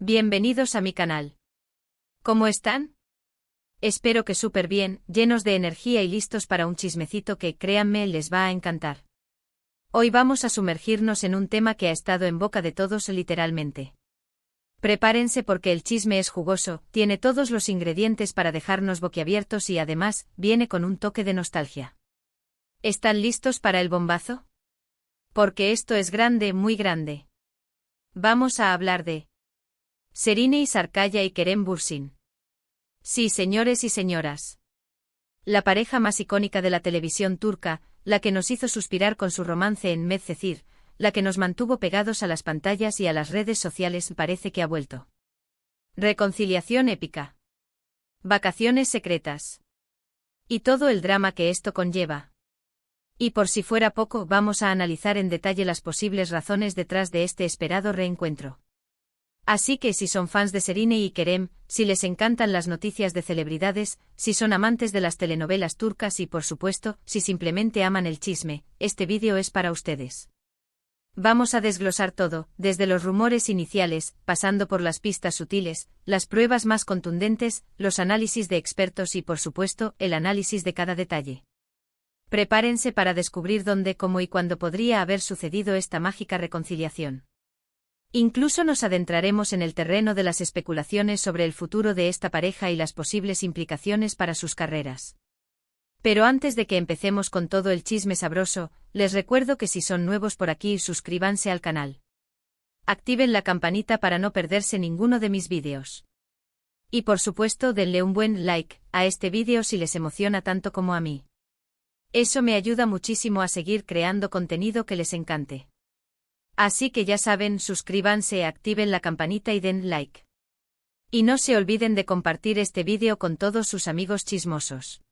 Bienvenidos a mi canal. ¿Cómo están? Espero que súper bien, llenos de energía y listos para un chismecito que, créanme, les va a encantar. Hoy vamos a sumergirnos en un tema que ha estado en boca de todos literalmente. Prepárense porque el chisme es jugoso, tiene todos los ingredientes para dejarnos boquiabiertos y además, viene con un toque de nostalgia. ¿Están listos para el bombazo? Porque esto es grande, muy grande. Vamos a hablar de Şehrine Sarıkaya y Kerem Bürsin. Sí, señores y señoras. La pareja más icónica de la televisión turca, la que nos hizo suspirar con su romance en Medcezir, la que nos mantuvo pegados a las pantallas y a las redes sociales, parece que ha vuelto. Reconciliación épica. Vacaciones secretas. Y todo el drama que esto conlleva. Y por si fuera poco, vamos a analizar en detalle las posibles razones detrás de este esperado reencuentro. Así que si son fans de Şehrine y Kerem, si les encantan las noticias de celebridades, si son amantes de las telenovelas turcas y por supuesto, si simplemente aman el chisme, este vídeo es para ustedes. Vamos a desglosar todo, desde los rumores iniciales, pasando por las pistas sutiles, las pruebas más contundentes, los análisis de expertos y por supuesto, el análisis de cada detalle. Prepárense para descubrir dónde, cómo y cuándo podría haber sucedido esta mágica reconciliación. Incluso nos adentraremos en el terreno de las especulaciones sobre el futuro de esta pareja y las posibles implicaciones para sus carreras. Pero antes de que empecemos con todo el chisme sabroso, les recuerdo que si son nuevos por aquí, suscríbanse al canal. Activen la campanita para no perderse ninguno de mis vídeos. Y por supuesto denle un buen like a este vídeo si les emociona tanto como a mí. Eso me ayuda muchísimo a seguir creando contenido que les encante. Así que ya saben, suscríbanse, activen la campanita y den like. Y no se olviden de compartir este vídeo con todos sus amigos chismosos.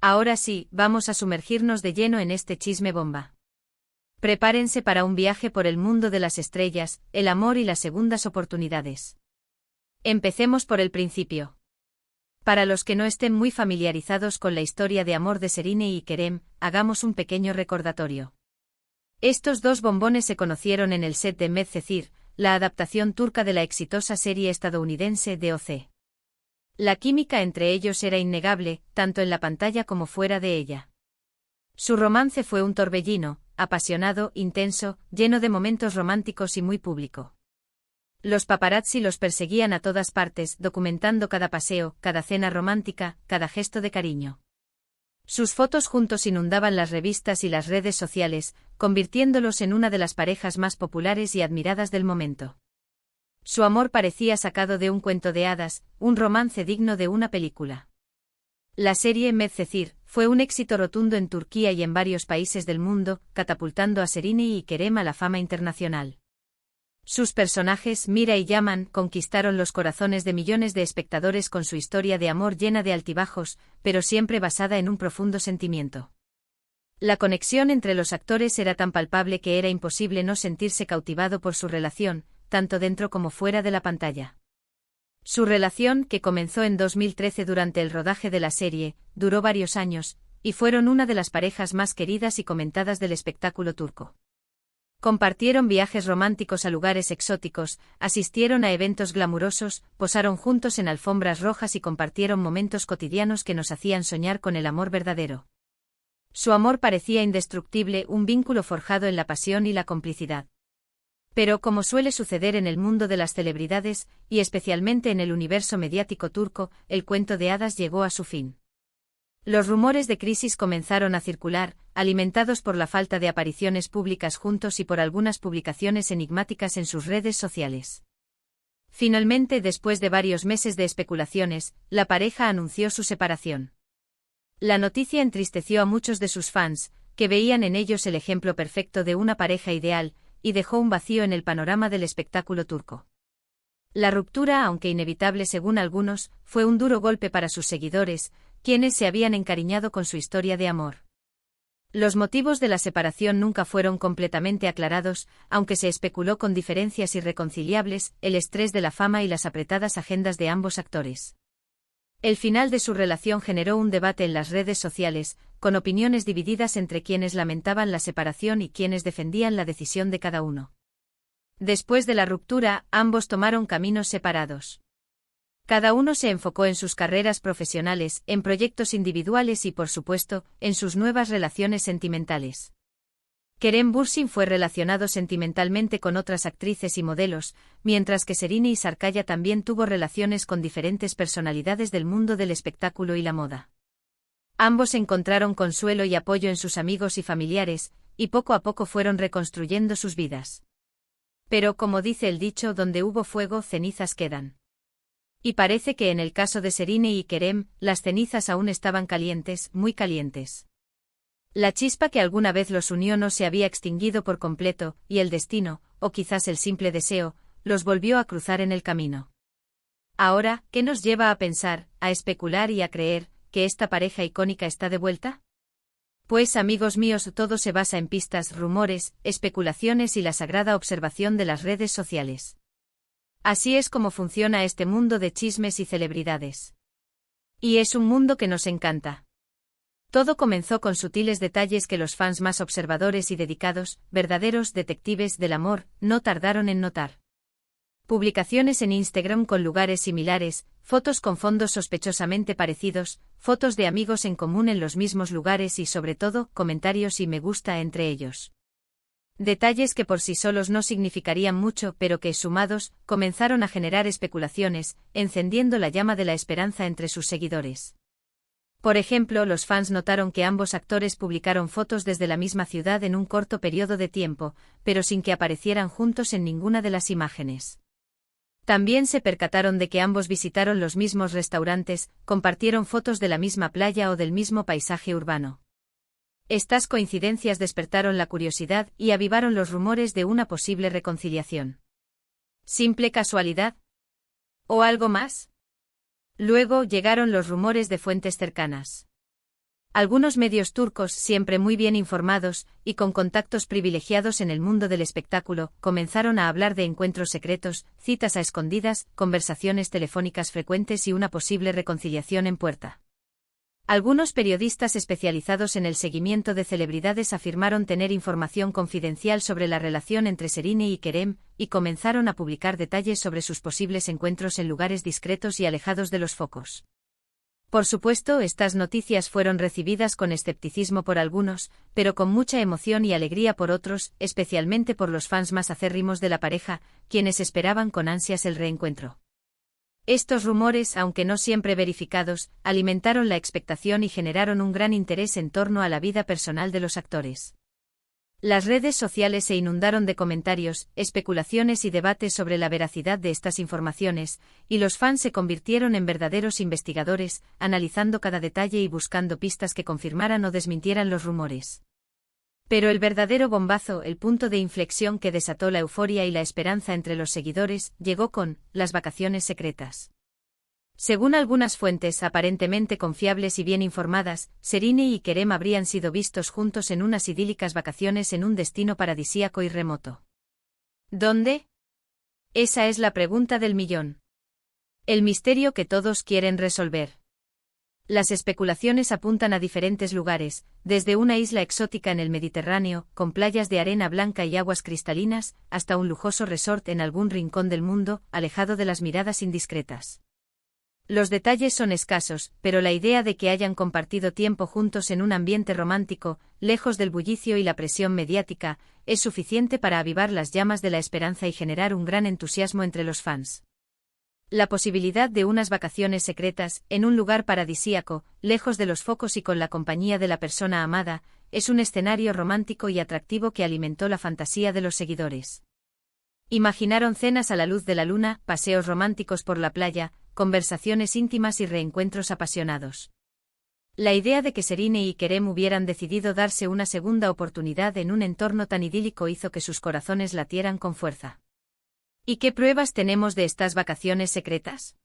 Ahora sí, vamos a sumergirnos de lleno en este chisme bomba. Prepárense para un viaje por el mundo de las estrellas, el amor y las segundas oportunidades. Empecemos por el principio. Para los que no estén muy familiarizados con la historia de amor de Şehrine y Kerem, hagamos un pequeño recordatorio. Estos dos bombones se conocieron en el set de Medcezir, la adaptación turca de la exitosa serie estadounidense DOC. La química entre ellos era innegable, tanto en la pantalla como fuera de ella. Su romance fue un torbellino, apasionado, intenso, lleno de momentos románticos y muy público. Los paparazzi los perseguían a todas partes, documentando cada paseo, cada cena romántica, cada gesto de cariño. Sus fotos juntos inundaban las revistas y las redes sociales, convirtiéndolos en una de las parejas más populares y admiradas del momento. Su amor parecía sacado de un cuento de hadas, un romance digno de una película. La serie Medcezir fue un éxito rotundo en Turquía y en varios países del mundo, catapultando a Şehrine y Kerem a la fama internacional. Sus personajes, Mira y Yaman, conquistaron los corazones de millones de espectadores con su historia de amor llena de altibajos, pero siempre basada en un profundo sentimiento. La conexión entre los actores era tan palpable que era imposible no sentirse cautivado por su relación, tanto dentro como fuera de la pantalla. Su relación, que comenzó en 2013 durante el rodaje de la serie, duró varios años, y fueron una de las parejas más queridas y comentadas del espectáculo turco. Compartieron viajes románticos a lugares exóticos, asistieron a eventos glamurosos, posaron juntos en alfombras rojas y compartieron momentos cotidianos que nos hacían soñar con el amor verdadero. Su amor parecía indestructible, un vínculo forjado en la pasión y la complicidad. Pero como suele suceder en el mundo de las celebridades, y especialmente en el universo mediático turco, el cuento de hadas llegó a su fin. Los rumores de crisis comenzaron a circular, alimentados por la falta de apariciones públicas juntos y por algunas publicaciones enigmáticas en sus redes sociales. Finalmente, después de varios meses de especulaciones, la pareja anunció su separación. La noticia entristeció a muchos de sus fans, que veían en ellos el ejemplo perfecto de una pareja ideal, y dejó un vacío en el panorama del espectáculo turco. La ruptura, aunque inevitable según algunos, fue un duro golpe para sus seguidores, quienes se habían encariñado con su historia de amor. Los motivos de la separación nunca fueron completamente aclarados, aunque se especuló con diferencias irreconciliables, el estrés de la fama y las apretadas agendas de ambos actores. El final de su relación generó un debate en las redes sociales, con opiniones divididas entre quienes lamentaban la separación y quienes defendían la decisión de cada uno. Después de la ruptura, ambos tomaron caminos separados. Cada uno se enfocó en sus carreras profesionales, en proyectos individuales y, por supuesto, en sus nuevas relaciones sentimentales. Kerem Bürsin fue relacionado sentimentalmente con otras actrices y modelos, mientras que Serine Sarkaya también tuvo relaciones con diferentes personalidades del mundo del espectáculo y la moda. Ambos encontraron consuelo y apoyo en sus amigos y familiares, y poco a poco fueron reconstruyendo sus vidas. Pero, como dice el dicho, donde hubo fuego, cenizas quedan. Y parece que en el caso de Serine y Kerem, las cenizas aún estaban calientes, muy calientes. La chispa que alguna vez los unió no se había extinguido por completo, y el destino, o quizás el simple deseo, los volvió a cruzar en el camino. Ahora, ¿qué nos lleva a pensar, a especular y a creer, que esta pareja icónica está de vuelta? Pues, amigos míos, todo se basa en pistas, rumores, especulaciones y la sagrada observación de las redes sociales. Así es como funciona este mundo de chismes y celebridades. Y es un mundo que nos encanta. Todo comenzó con sutiles detalles que los fans más observadores y dedicados, verdaderos detectives del amor, no tardaron en notar. Publicaciones en Instagram con lugares similares, fotos con fondos sospechosamente parecidos, fotos de amigos en común en los mismos lugares y, sobre todo, comentarios y me gusta entre ellos. Detalles que por sí solos no significarían mucho, pero que, sumados, comenzaron a generar especulaciones, encendiendo la llama de la esperanza entre sus seguidores. Por ejemplo, los fans notaron que ambos actores publicaron fotos desde la misma ciudad en un corto periodo de tiempo, pero sin que aparecieran juntos en ninguna de las imágenes. También se percataron de que ambos visitaron los mismos restaurantes, compartieron fotos de la misma playa o del mismo paisaje urbano. Estas coincidencias despertaron la curiosidad y avivaron los rumores de una posible reconciliación. ¿Simple casualidad? ¿O algo más? Luego llegaron los rumores de fuentes cercanas. Algunos medios turcos, siempre muy bien informados, y con contactos privilegiados en el mundo del espectáculo, comenzaron a hablar de encuentros secretos, citas a escondidas, conversaciones telefónicas frecuentes y una posible reconciliación en puerta. Algunos periodistas especializados en el seguimiento de celebridades afirmaron tener información confidencial sobre la relación entre Serine y Kerem, y comenzaron a publicar detalles sobre sus posibles encuentros en lugares discretos y alejados de los focos. Por supuesto, estas noticias fueron recibidas con escepticismo por algunos, pero con mucha emoción y alegría por otros, especialmente por los fans más acérrimos de la pareja, quienes esperaban con ansias el reencuentro. Estos rumores, aunque no siempre verificados, alimentaron la expectación y generaron un gran interés en torno a la vida personal de los actores. Las redes sociales se inundaron de comentarios, especulaciones y debates sobre la veracidad de estas informaciones, y los fans se convirtieron en verdaderos investigadores, analizando cada detalle y buscando pistas que confirmaran o desmintieran los rumores. Pero el verdadero bombazo, el punto de inflexión que desató la euforia y la esperanza entre los seguidores, llegó con las vacaciones secretas. Según algunas fuentes aparentemente confiables y bien informadas, Serine y Kerem habrían sido vistos juntos en unas idílicas vacaciones en un destino paradisíaco y remoto. ¿Dónde? Esa es la pregunta del millón. El misterio que todos quieren resolver. Las especulaciones apuntan a diferentes lugares, desde una isla exótica en el Mediterráneo, con playas de arena blanca y aguas cristalinas, hasta un lujoso resort en algún rincón del mundo, alejado de las miradas indiscretas. Los detalles son escasos, pero la idea de que hayan compartido tiempo juntos en un ambiente romántico, lejos del bullicio y la presión mediática, es suficiente para avivar las llamas de la esperanza y generar un gran entusiasmo entre los fans. La posibilidad de unas vacaciones secretas, en un lugar paradisíaco, lejos de los focos y con la compañía de la persona amada, es un escenario romántico y atractivo que alimentó la fantasía de los seguidores. Imaginaron cenas a la luz de la luna, paseos románticos por la playa, conversaciones íntimas y reencuentros apasionados. La idea de que Serine y Kerem hubieran decidido darse una segunda oportunidad en un entorno tan idílico hizo que sus corazones latieran con fuerza. ¿Y qué pruebas tenemos de estas vacaciones secretas?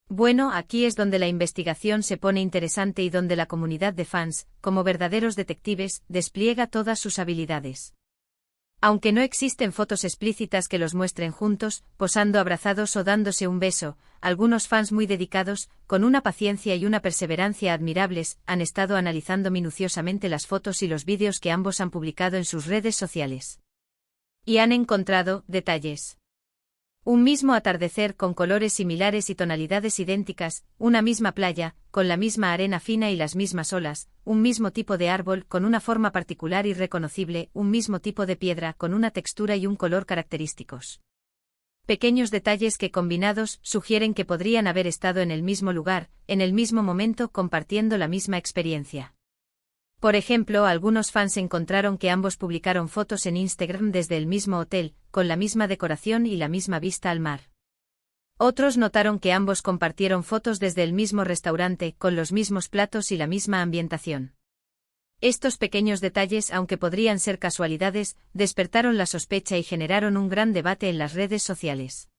Bueno, aquí es donde la investigación se pone interesante y donde la comunidad de fans, como verdaderos detectives, despliega todas sus habilidades. Aunque no existen fotos explícitas que los muestren juntos, posando abrazados o dándose un beso, algunos fans muy dedicados, con una paciencia y una perseverancia admirables, han estado analizando minuciosamente las fotos y los vídeos que ambos han publicado en sus redes sociales. Y han encontrado detalles. Un mismo atardecer con colores similares y tonalidades idénticas, una misma playa, con la misma arena fina y las mismas olas, un mismo tipo de árbol con una forma particular y reconocible, un mismo tipo de piedra con una textura y un color característicos. Pequeños detalles que combinados sugieren que podrían haber estado en el mismo lugar, en el mismo momento compartiendo la misma experiencia. Por ejemplo, algunos fans encontraron que ambos publicaron fotos en Instagram desde el mismo hotel, con la misma decoración y la misma vista al mar. Otros notaron que ambos compartieron fotos desde el mismo restaurante, con los mismos platos y la misma ambientación. Estos pequeños detalles, aunque podrían ser casualidades, despertaron la sospecha y generaron un gran debate en las redes sociales.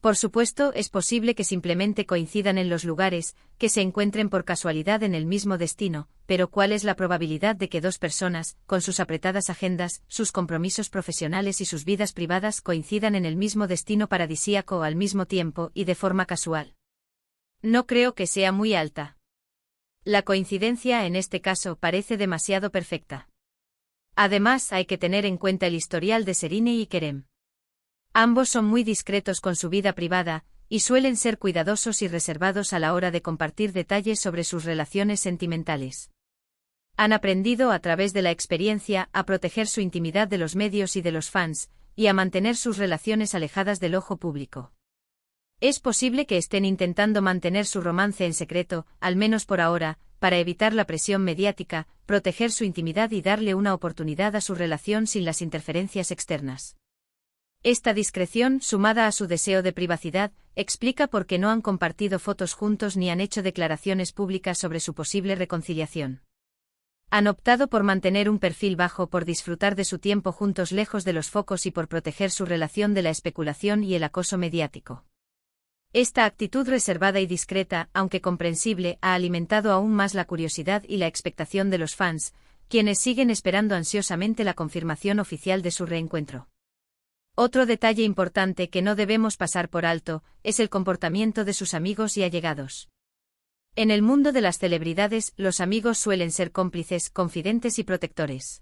Por supuesto, es posible que simplemente coincidan en los lugares, que se encuentren por casualidad en el mismo destino, pero ¿cuál es la probabilidad de que dos personas, con sus apretadas agendas, sus compromisos profesionales y sus vidas privadas coincidan en el mismo destino paradisíaco al mismo tiempo y de forma casual? No creo que sea muy alta. La coincidencia en este caso parece demasiado perfecta. Además, hay que tener en cuenta el historial de Serine y Kerem. Ambos son muy discretos con su vida privada, y suelen ser cuidadosos y reservados a la hora de compartir detalles sobre sus relaciones sentimentales. Han aprendido a través de la experiencia a proteger su intimidad de los medios y de los fans, y a mantener sus relaciones alejadas del ojo público. Es posible que estén intentando mantener su romance en secreto, al menos por ahora, para evitar la presión mediática, proteger su intimidad y darle una oportunidad a su relación sin las interferencias externas. Esta discreción, sumada a su deseo de privacidad, explica por qué no han compartido fotos juntos ni han hecho declaraciones públicas sobre su posible reconciliación. Han optado por mantener un perfil bajo, por disfrutar de su tiempo juntos lejos de los focos y por proteger su relación de la especulación y el acoso mediático. Esta actitud reservada y discreta, aunque comprensible, ha alimentado aún más la curiosidad y la expectación de los fans, quienes siguen esperando ansiosamente la confirmación oficial de su reencuentro. Otro detalle importante que no debemos pasar por alto es el comportamiento de sus amigos y allegados. En el mundo de las celebridades, los amigos suelen ser cómplices, confidentes y protectores.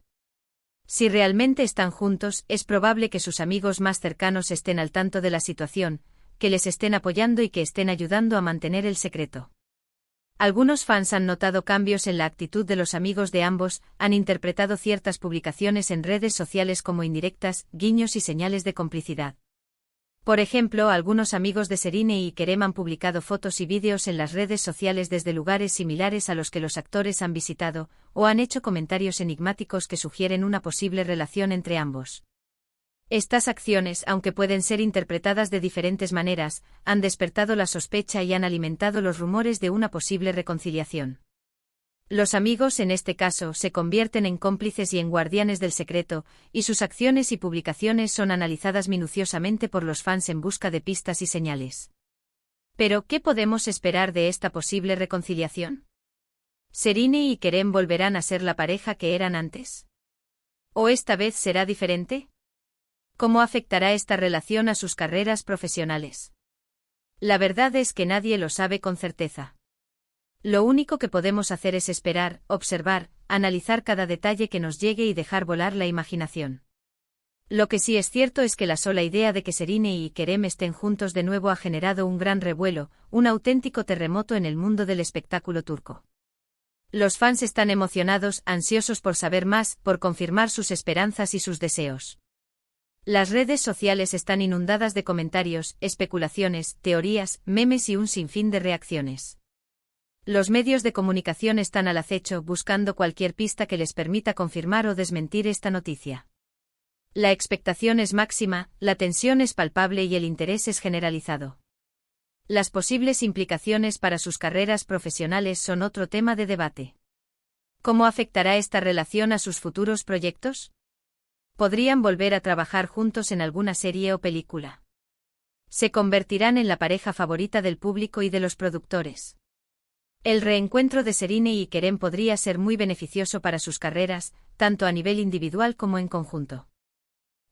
Si realmente están juntos, es probable que sus amigos más cercanos estén al tanto de la situación, que les estén apoyando y que estén ayudando a mantener el secreto. Algunos fans han notado cambios en la actitud de los amigos de ambos, han interpretado ciertas publicaciones en redes sociales como indirectas, guiños y señales de complicidad. Por ejemplo, algunos amigos de Serine y Kerem han publicado fotos y vídeos en las redes sociales desde lugares similares a los que los actores han visitado, o han hecho comentarios enigmáticos que sugieren una posible relación entre ambos. Estas acciones, aunque pueden ser interpretadas de diferentes maneras, han despertado la sospecha y han alimentado los rumores de una posible reconciliación. Los amigos en este caso se convierten en cómplices y en guardianes del secreto, y sus acciones y publicaciones son analizadas minuciosamente por los fans en busca de pistas y señales. Pero, ¿qué podemos esperar de esta posible reconciliación? ¿Serine y Kerem volverán a ser la pareja que eran antes? ¿O esta vez será diferente? ¿Cómo afectará esta relación a sus carreras profesionales? La verdad es que nadie lo sabe con certeza. Lo único que podemos hacer es esperar, observar, analizar cada detalle que nos llegue y dejar volar la imaginación. Lo que sí es cierto es que la sola idea de que Serine y Kerem estén juntos de nuevo ha generado un gran revuelo, un auténtico terremoto en el mundo del espectáculo turco. Los fans están emocionados, ansiosos por saber más, por confirmar sus esperanzas y sus deseos. Las redes sociales están inundadas de comentarios, especulaciones, teorías, memes y un sinfín de reacciones. Los medios de comunicación están al acecho buscando cualquier pista que les permita confirmar o desmentir esta noticia. La expectación es máxima, la tensión es palpable y el interés es generalizado. Las posibles implicaciones para sus carreras profesionales son otro tema de debate. ¿Cómo afectará esta relación a sus futuros proyectos? ¿Podrían volver a trabajar juntos en alguna serie o película? ¿Se convertirán en la pareja favorita del público y de los productores? El reencuentro de Serine y Kerem podría ser muy beneficioso para sus carreras, tanto a nivel individual como en conjunto.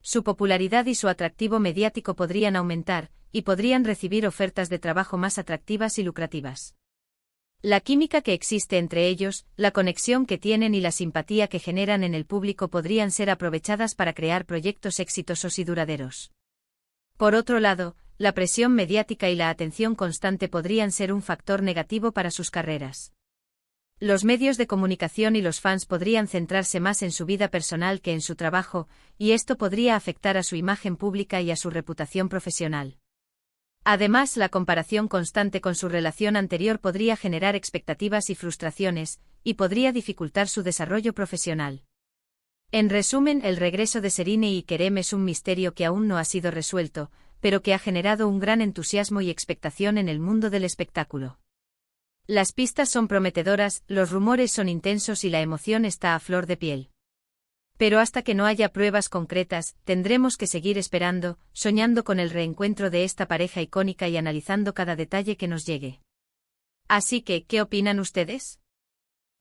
Su popularidad y su atractivo mediático podrían aumentar, y podrían recibir ofertas de trabajo más atractivas y lucrativas. La química que existe entre ellos, la conexión que tienen y la simpatía que generan en el público podrían ser aprovechadas para crear proyectos exitosos y duraderos. Por otro lado, la presión mediática y la atención constante podrían ser un factor negativo para sus carreras. Los medios de comunicación y los fans podrían centrarse más en su vida personal que en su trabajo, y esto podría afectar a su imagen pública y a su reputación profesional. Además, la comparación constante con su relación anterior podría generar expectativas y frustraciones, y podría dificultar su desarrollo profesional. En resumen, el regreso de Serena y Kerem es un misterio que aún no ha sido resuelto, pero que ha generado un gran entusiasmo y expectación en el mundo del espectáculo. Las pistas son prometedoras, los rumores son intensos y la emoción está a flor de piel. Pero hasta que no haya pruebas concretas, tendremos que seguir esperando, soñando con el reencuentro de esta pareja icónica y analizando cada detalle que nos llegue. Así que, ¿qué opinan ustedes?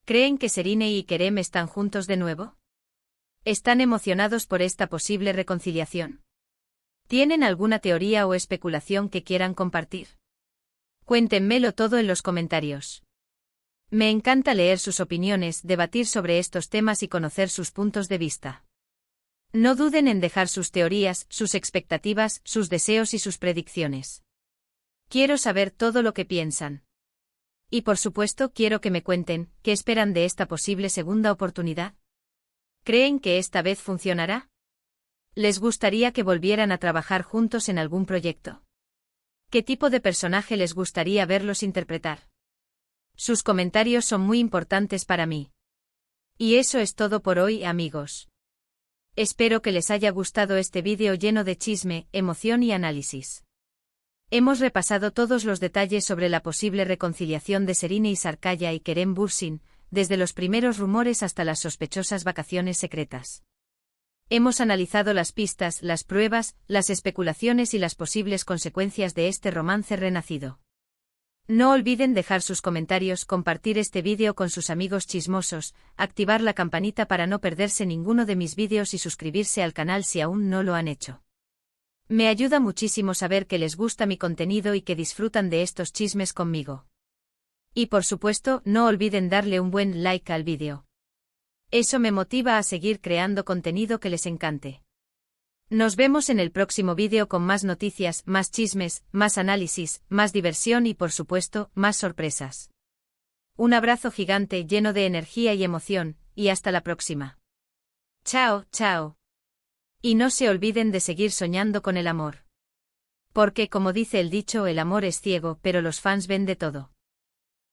¿Creen que Serena y Kerem están juntos de nuevo? ¿Están emocionados por esta posible reconciliación? ¿Tienen alguna teoría o especulación que quieran compartir? Cuéntenmelo todo en los comentarios. Me encanta leer sus opiniones, debatir sobre estos temas y conocer sus puntos de vista. No duden en dejar sus teorías, sus expectativas, sus deseos y sus predicciones. Quiero saber todo lo que piensan. Y por supuesto quiero que me cuenten, ¿qué esperan de esta posible segunda oportunidad? ¿Creen que esta vez funcionará? ¿Les gustaría que volvieran a trabajar juntos en algún proyecto? ¿Qué tipo de personaje les gustaría verlos interpretar? Sus comentarios son muy importantes para mí. Y eso es todo por hoy, amigos. Espero que les haya gustado este vídeo lleno de chisme, emoción y análisis. Hemos repasado todos los detalles sobre la posible reconciliación de Serena y Sarkaya y Kerem Bürsin, desde los primeros rumores hasta las sospechosas vacaciones secretas. Hemos analizado las pistas, las pruebas, las especulaciones y las posibles consecuencias de este romance renacido. No olviden dejar sus comentarios, compartir este vídeo con sus amigos chismosos, activar la campanita para no perderse ninguno de mis vídeos y suscribirse al canal si aún no lo han hecho. Me ayuda muchísimo saber que les gusta mi contenido y que disfrutan de estos chismes conmigo. Y por supuesto, no olviden darle un buen like al vídeo. Eso me motiva a seguir creando contenido que les encante. Nos vemos en el próximo vídeo con más noticias, más chismes, más análisis, más diversión y por supuesto, más sorpresas. Un abrazo gigante lleno de energía y emoción, y hasta la próxima. Chao, chao. Y no se olviden de seguir soñando con el amor. Porque como dice el dicho, el amor es ciego, pero los fans ven de todo.